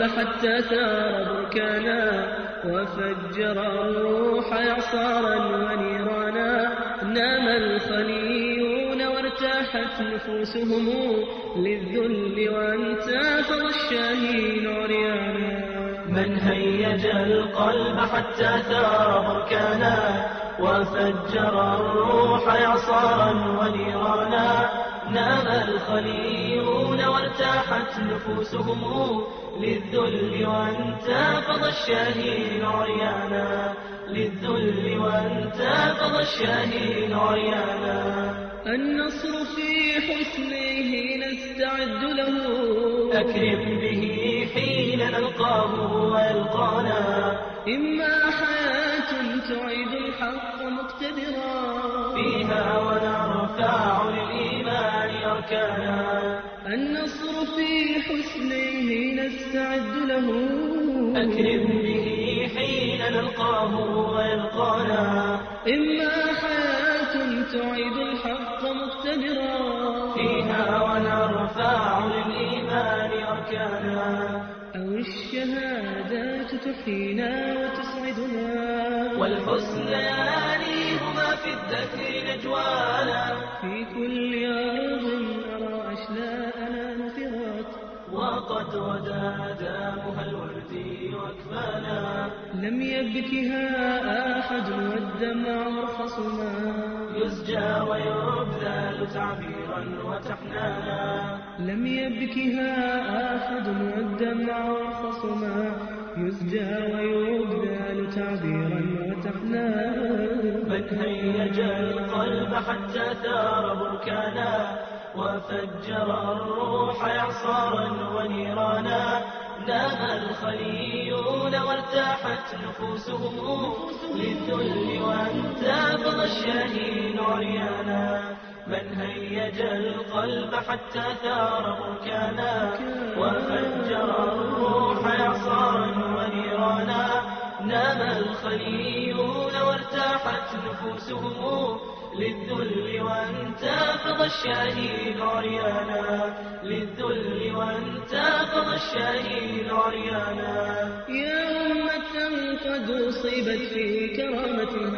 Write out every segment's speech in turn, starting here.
القلب حتى ثار بركانا وفجر الروح إعصارا ونيرانا. نام الخليون وارتاحت نفوسهم للذل وانتفض الشاهين عريانا. من هيج القلب حتى ثار بركانا وفجر الروح إعصارا ونيرانا. نام الخليون وارتاحت نفوسهم للذل وانتفض الشاهين عريانا. للذل وانتفض الشاهين عريانا. النصر في حسنه نستعد له، أكرم به حين نلقاه ويلقانا. إما حياة تعيد الحق مقتدرا، فيها ونرفع للإيمان أركانا. النصر في حسنه نستعد له، أكرم به حين نلقاه ويلقانا. إما حياة تعيد الحق مقتدرا، فيها ونرفع للإيمان أركانا. أو الشهادات تحيينا وتسعدنا، والحسنيان هما في الذكر نجوانا. في كل أرض أرى أشلاءنا نثرات، وقد غدا دامها الورد وأكفانا. لم يبكها أحد والدمع أرخص ما يسجى ويبذل تعبيرا وتحنانا. لم يبكها أحد والدمع أرخص ما يسجى ويبذل تعبيرا وتحنانا. من هيج القلب حتى ثار بركانا وفجر الروح إعصارا ونيرانا. نام الخليون وارتاحت نفوسهم للذل وانتفض الشاهين عريانا. من هيج القلب حتى ثار بركانا وفجر الروح إعصارا ونيرانا. نام الخليون وارتاحت نفوسهم للذل وانتفض الشاهين عريانا. للذل وانتفض الشاهين عريانا. يا أمة قد أصيبت في كرامتها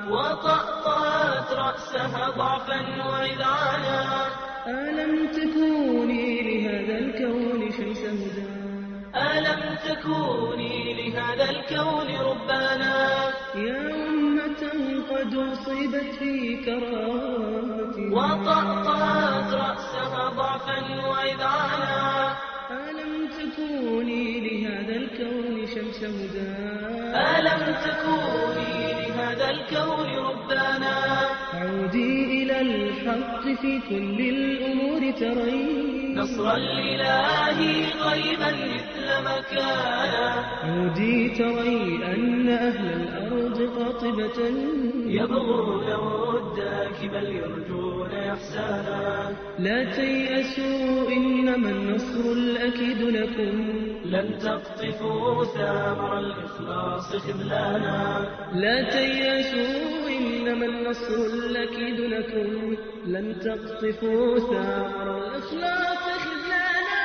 وطأطأت رأسها ضعفا وإذعانا. ألم تكوني لهذا الكون شمس هدى، ألم تكوني لهذا الكون ربانا. يا أمة قد أصيبت في كرامتها وطأطأت رأسها ضعفا وإذعانا. ألم تكوني لهذا الكون شمس هدى، ألم تكوني لهذا الكون ربانا. عودي إلى الحق في كل الأمور ترين، نصر الإله قريبا مثل ما كان. عودي تري أن أهل الأرض قاطبة يبغون وداك بل يرجون إحسانا. لا تيأسوا إنما النصر الأكيد لكم، لن تقطفوا ثمر الإخلاص خذلانا. لا تيأسوا إنما النصر الأكيد لكم، لن تقطفوا ثمر الإخلاص خذلانا.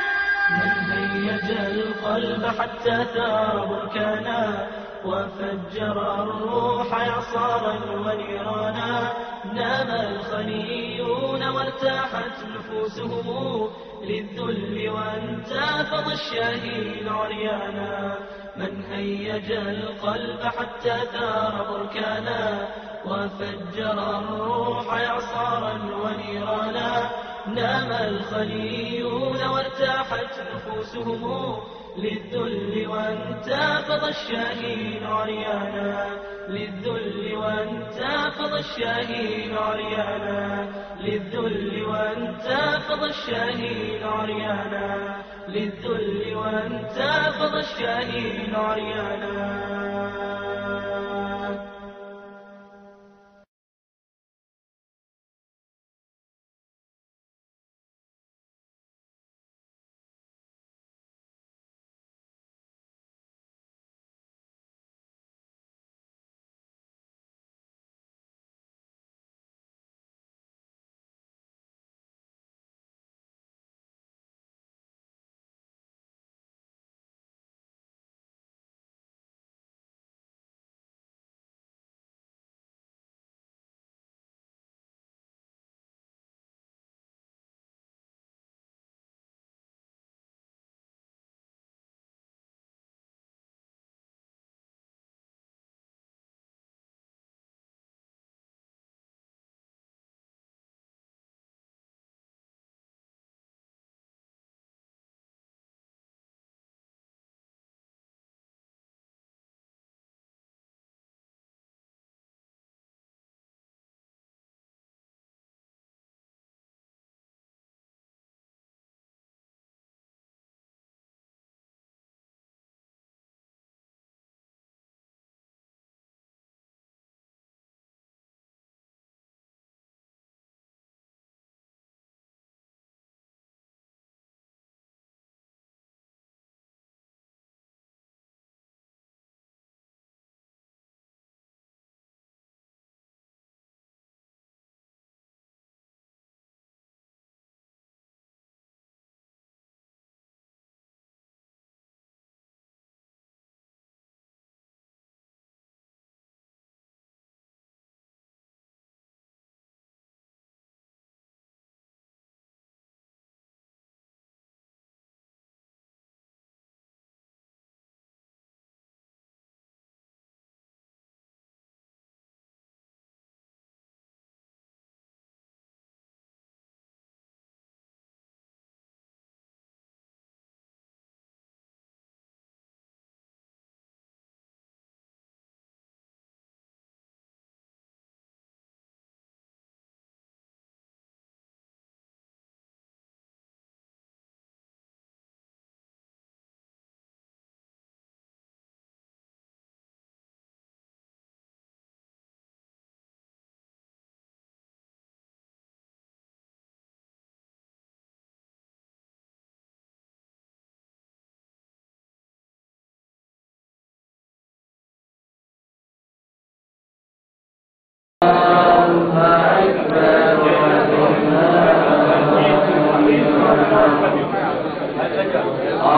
من هيج القلب حتى ثار بركانا وفجر الروح إعصارا ونيرانا. نام الخليون وارتاحت نفوسهم للذل وانتفض الشاهين عريانا. من هيج القلب حتى ثار بركانا وفجر الروح إعصارا ونيرانا. نام الخليون وارتاحت نفوسهم للذل وانتفض الشاهين عريانا. للذل وانتفض الشاهين عريانا. للذل وانتفض الشاهين عريانا. للذل وانتفض الشاهين عريانا.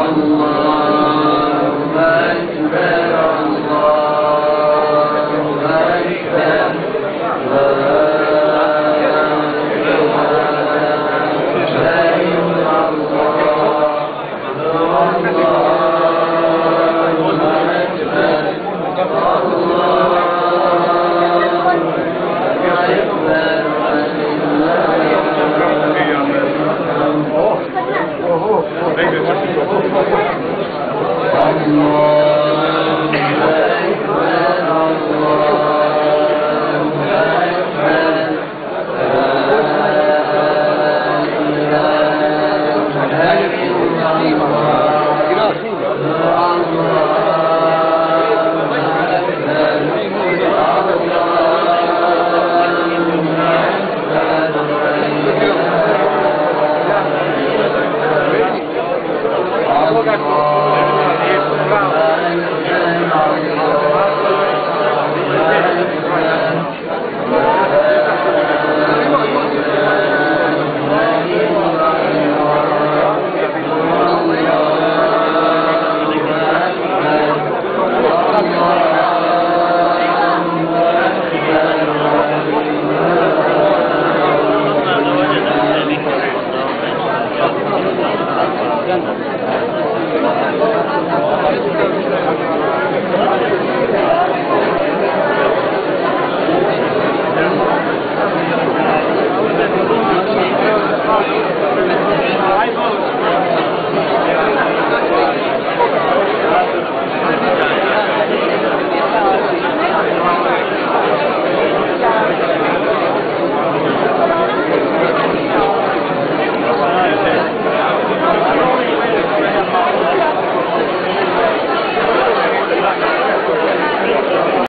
الله